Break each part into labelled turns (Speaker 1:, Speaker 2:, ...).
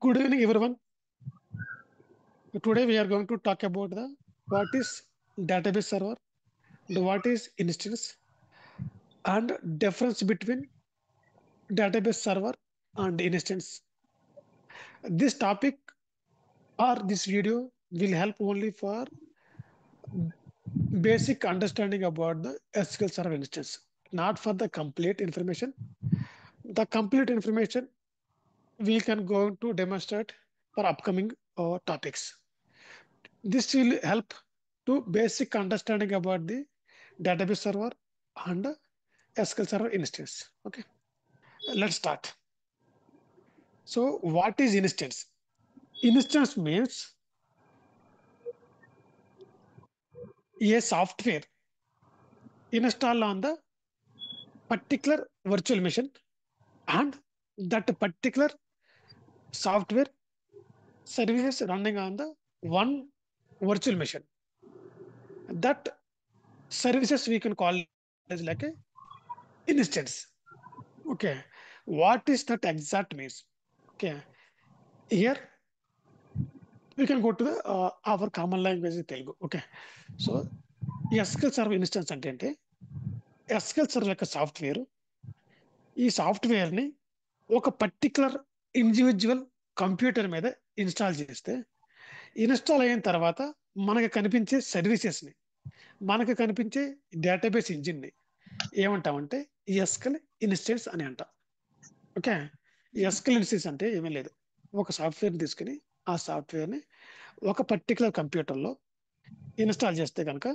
Speaker 1: Good evening, everyone. Today we are going to talk about the what is database server, the what is instance, and difference between database server and instance. This topic or this video will help only for basic understanding about the SQL Server instance, not for the complete information. The complete information we can go to demonstrate for upcoming topics. This will help to basic understanding about the database server and SQL Server instance. Okay, let's start. So, what is instance? Instance means a software installed on the particular virtual machine, and that particular software services running on the one virtual machine. That services we can call as like a instance. Okay, what is that exact means? Okay, here we can go to the our common language Telugu. Okay, so SQL Server instance అంటే SQL Server యొక్క software ఈ software ని ఒక particular individual computer మీద install చేస్తే install అయిన తర్వాత మనకు కనిపించే సర్వీసెస్ ని మనకు కనిపించే డేటాబేస్ ఇంజిన్ ని ఏమంటామంటే ఎస్కల్ ఇన్స్టెన్స్ అని అంటాం. ఓకే, ఎస్కల్ ఇన్స్టెన్స్ అంటే ఏమీ లేదు, ఒక సాఫ్ట్వేర్ తీసుకుని ఆ సాఫ్ట్వేర్ ని ఒక పర్టికులర్ కంప్యూటర్లో ఇన్స్టాల్ చేస్తే కనుక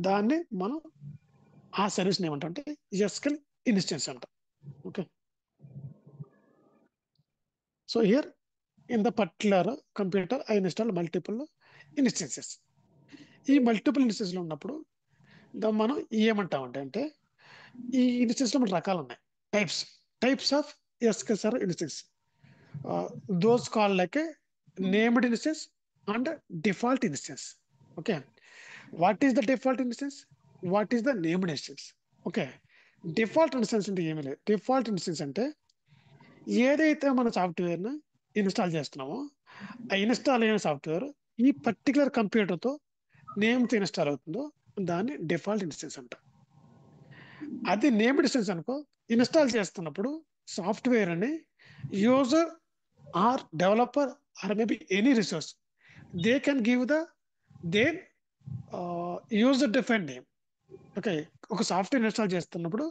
Speaker 1: దాన్ని మనం ఆ సర్వీస్ ఏమంటాం అంటే ఎస్కల్ ఇన్స్టెన్స్ అంటాం. Okay, so here in the particular computer I install multiple instances. ఈ మల్టిపుల్ ఇన్స్టెన్స్ లో ఉన్నప్పుడు మనం ఏమంటామంటే అంటే ఈ ఇన్స్టెన్స్ లో రకాలు ఉన్నాయి, types of SQL server instance. Those call like a named instance and default instance. Okay, what is the default instance, what is the named instance? Okay, default instance అంటే ఏమీ లేదు. డిఫాల్ట్ ఇన్స్టెన్స్ అంటే ఏదైతే మన సాఫ్ట్వేర్ను ఇన్స్టాల్ చేస్తున్నామో ఆ install అయిన సాఫ్ట్వేర్ ఈ పర్టికులర్ కంప్యూటర్తో నేమ్తో ఇన్స్టాల్ అవుతుందో దాన్ని డిఫాల్ట్ ఇన్స్టెన్స్ అంట. అది నేమ్డ్ ఇన్స్టెన్స్ అనుకో, ఇన్స్టాల్ చేస్తున్నప్పుడు సాఫ్ట్వేర్ అని user or developer or maybe any resource they can give the their user define name. Okay, ఒక సాఫ్ట్వేర్ ఇన్స్టాల్ చేస్తున్నప్పుడు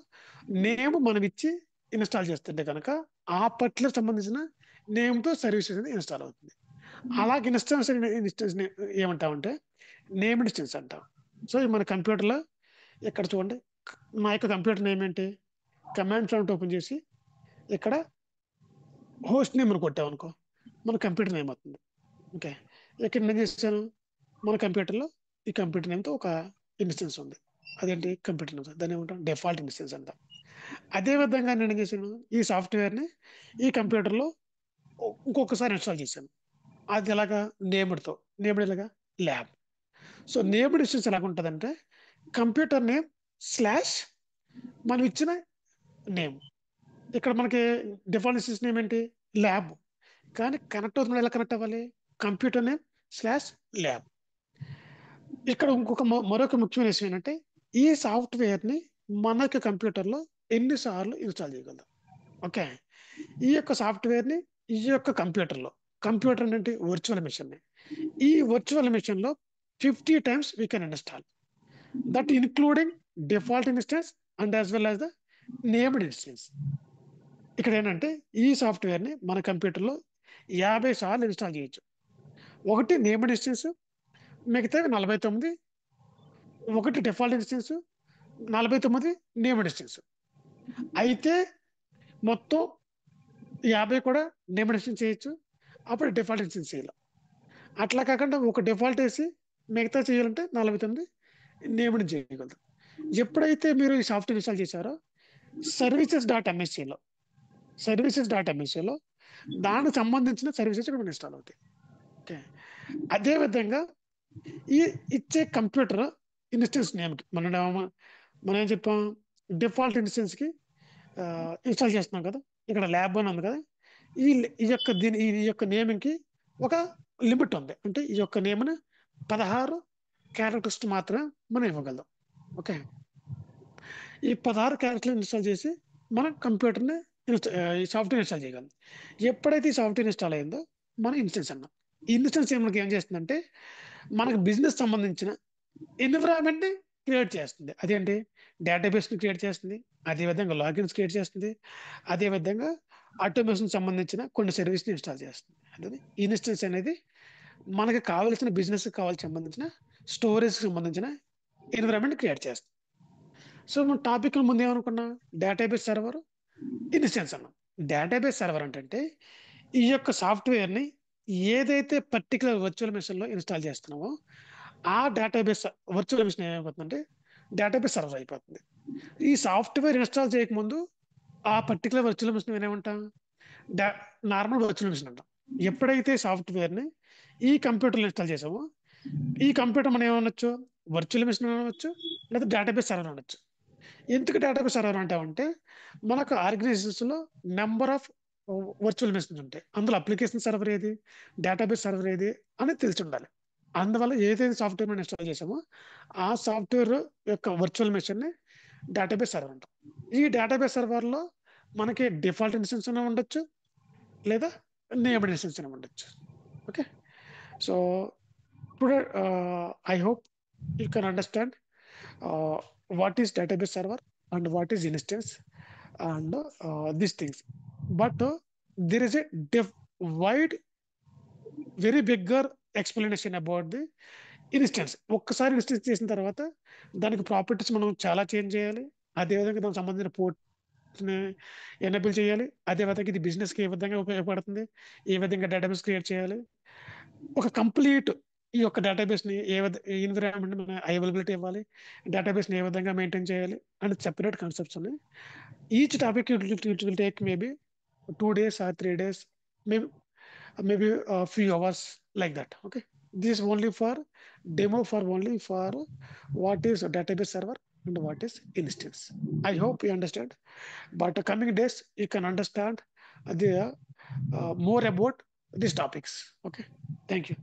Speaker 1: నేమ్ మనం ఇచ్చి ఇన్స్టాల్ చేస్తుంటే కనుక ఆ పర్టికులర్ సంబంధించిన నేమ్తో సర్వీస్ అనేది ఇన్స్టాల్ అవుతుంది. అలాగే ఇన్స్టెన్స్ ఏమంటామంటే నేమ్డ్ ఇన్స్టెన్స్ అంటాం. సో మన కంప్యూటర్లో ఇక్కడ చూడండి, నా యొక్క కంప్యూటర్ నేమ్ ఏంటి, కమాండ్ ప్రాంప్ట్ ఓపెన్ చేసి ఇక్కడ హోస్ట్ నేమ్ అని కొట్టామనుకో మన కంప్యూటర్ నేమ్ అవుతుంది. ఓకే, ఇక్కడ నేను చేశాను, మన కంప్యూటర్లో ఈ కంప్యూటర్ నేమ్తో ఒక ఇన్స్టెన్స్ ఉంది, అదేంటి కంప్యూటర్ నేమ్, దాన్ని ఏమంటాం డిఫాల్ట్ ఇన్స్టెన్స్ అంటాం. అదే విధంగా నేను ఏం చేశాను, ఈ సాఫ్ట్వేర్ని ఈ కంప్యూటర్లో ఇంకొకసారి ఇన్స్టాల్ చేశాను, అది ఎలాగా నేమ్డ్ ఎలాగా ల్యాబ్. సో నేమ్డ్ ఇన్స్టెన్స్ ఎలాగ ఉంటుందంటే కంప్యూటర్ నేమ్ స్లాష్ మనం ఇచ్చిన నేమ్. ఇక్కడ మనకి డిఫాల్ట్ ఇన్స్టెన్స్ నేమ్ ఏంటి ల్యాబ్, కానీ కనెక్ట్ అవుతున్న ఎలా కనెక్ట్ అవ్వాలి, కంప్యూటర్ నేమ్ స్లాష్ ల్యాబ్. ఇక్కడ మరొక ముఖ్యమైన విషయం ఏంటంటే ఈ సాఫ్ట్వేర్ని మన యొక్క కంప్యూటర్లో ఎన్నిసార్లు ఇన్స్టాల్ చేయగలదు. ఓకే, ఈ యొక్క సాఫ్ట్వేర్ని ఈ యొక్క కంప్యూటర్ అంటే వర్చువల్ మిషన్, ఈ వర్చువల్ మిషన్ లో 50 times we can install, that including default instance and as well as the named instance. ఇక్కడ ఏంటంటే ఈ సాఫ్ట్వేర్ ని మన కంప్యూటర్లో 50 సార్లు ఇన్స్టాల్ చేయొచ్చు. ఒకటి నేమ్డ్ ఇన్స్టెన్స్, మిగతా 49 ఒకటి డిఫాల్ట్ ఇన్స్టెన్స్, 49 నేమ్డ్ ఇన్స్టెన్స్. అయితే మొత్తం 50 కూడా నేమ్డ్ ఇన్స్టెన్స్ చేయొచ్చు, అప్పుడు డిఫాల్ట్ ఇన్స్టెన్స్ చేయాలి. అట్లా కాకుండా ఒక డిఫాల్ట్ వేసి మిగతా చేయాలంటే 49 నేమ్డ్ చేయగలరు. ఎప్పుడైతే మీరు ఈ సాఫ్ట్వేర్ ఇన్స్టాల్ చేశారో సర్వీసెస్.ఎంఎస్సిలో దానికి సంబంధించిన సర్వీసెస్ ఇక్కడ ఇన్స్టాల్ అవుతాయి. ఓకే, అదేవిధంగా ఈ ఇచ్చే కంప్యూటర్ ఇన్స్టెన్స్ నేమ్కి మనం ఏం చెప్పాం, డిఫాల్ట్ ఇన్స్టెన్స్కి ఇన్స్టాల్ చేస్తున్నాం కదా, ఇక్కడ ల్యాబ్ అని ఉంది కదా, ఈ యొక్క నేమింగ్ కి ఒక లిమిట్ ఉంది. అంటే ఈ యొక్క నేమ్ని 16 క్యారెక్టర్స్ మాత్రమే మనం ఇవ్వగలం. ఓకే, ఈ 16 క్యారెక్టర్లు ఇన్స్టాల్ చేసి మనం కంప్యూటర్ని ఈ సాఫ్ట్వేర్ ఇన్స్టాల్ చేయగలం. ఎప్పుడైతే ఈ సాఫ్ట్వేర్ ఇన్స్టాల్ అయిందో మనం ఇన్స్టెన్స్ అన్నాం. ఈ ఇన్స్టెన్స్ మనకి ఏం చేస్తుందంటే మనకు బిజినెస్ సంబంధించిన ఎన్విరాన్మెంట్ ని క్రియేట్ చేస్తుంది. అదేంటి, డేటాబేస్ ని క్రియేట్ చేస్తుంది, అదేవిధంగా లాగిన్స్ క్రియేట్ చేస్తుంది, అదేవిధంగా ఆటోమేషన్ సంబంధించిన కొన్ని సర్వీస్ ని ఇన్స్టాల్ చేస్తుంది. అదే ఇన్స్టెన్స్ అనేది మనకి కావాల్సిన బిజినెస్ కావాల్సిన సంబంధించిన స్టోరేజ్ సంబంధించిన ఎన్విరాన్మెంట్ క్రియేట్ చేస్తుంది. సో మన టాపిక్ ముందు ఏమనుకున్నా, డేటాబేస్ సర్వర్, ఇన్స్టెన్స్ అన్నాం. డేటాబేస్ సర్వర్ అంటే ఈ యొక్క సాఫ్ట్వేర్ ని ఏదైతే పర్టికులర్ వర్చువల్ మెషిన్ లో ఇన్స్టాల్ చేస్తున్నామో ఆ డేటాబేస్ వర్చువల్ మెషిన్ ఏమైపోతుందంటే డేటాబేస్ సర్వర్ అయిపోతుంది. ఈ సాఫ్ట్వేర్ ఇన్స్టాల్ చేయకముందు ఆ పర్టికులర్ వర్చువల్ మెషిన్ ఏమంటాం, నార్మల్ వర్చువల్ మెషిన్ అంటాం. ఎప్పుడైతే సాఫ్ట్వేర్ ని ఈ కంప్యూటర్లో ఇన్స్టాల్ చేసామో ఈ కంప్యూటర్ మనం ఏమనొచ్చు, వర్చువల్ మెషిన్ అనవచ్చు, లేదా డేటాబేస్ సర్వర్ అనొచ్చు. ఎందుకు డేటాబేస్ సర్వర్ అంటామంటే మనకు ఆర్గనైజేషన్స్ లో నెంబర్ ఆఫ్ వర్చువల్ మెషిన్స్ ఉంటాయి. అందులో అప్లికేషన్ సర్వర్ ఏది, డేటాబేస్ సర్వర్ ఏది అని తెలిసి ఉండాలి. అందువల్ల ఏదైతే సాఫ్ట్వేర్ మనం ఇన్స్టాల్ చేసామో ఆ సాఫ్ట్వేర్ యొక్క వర్చువల్ మెషిన్ ని డేటాబేస్ సర్వర్ అంటాం. ఈ డేటాబేస్ సర్వర్ లో మనకి డిఫాల్ట్ ఇన్స్టెన్స్ ఉండొచ్చు, లేదా నేమ్డ్ ఇన్స్టెన్స్ ఉండొచ్చు. Okay, so today I hope you can understand what is database server and what is instance and these things. But there is a wide, very bigger explanation about the instance. ఒక్కసారి instance చేసిన తర్వాత దానికి properties మనం చాలా change చేయాలి. అదేవిధంగా దానికి సంబంధించిన పోర్ట్ని ఎనేబుల్ చేయాలి. అదేవిధంగా ఇది బిజినెస్కి ఏ విధంగా ఉపయోగపడుతుంది, ఏ విధంగా డేటాబేస్ క్రియేట్ చేయాలి, ఒక కంప్లీట్ ఈ యొక్క డేటాబేస్ని ఏ ఎన్విరాన్మెంట్ మనం అవైలబిలిటీ ఇవ్వాలి, డేటాబేస్ని ఏ విధంగా మెయింటైన్ చేయాలి అని సెపరేట్ కాన్సెప్ట్స్ ఉన్నాయి. Each topic it will take maybe 2 days or 3 days, maybe a few hours, like that. Okay, this only for demo, for only for what is a database server and what is instance. I hope you understand, but coming days you can understand the more about these topics. Okay, thank you.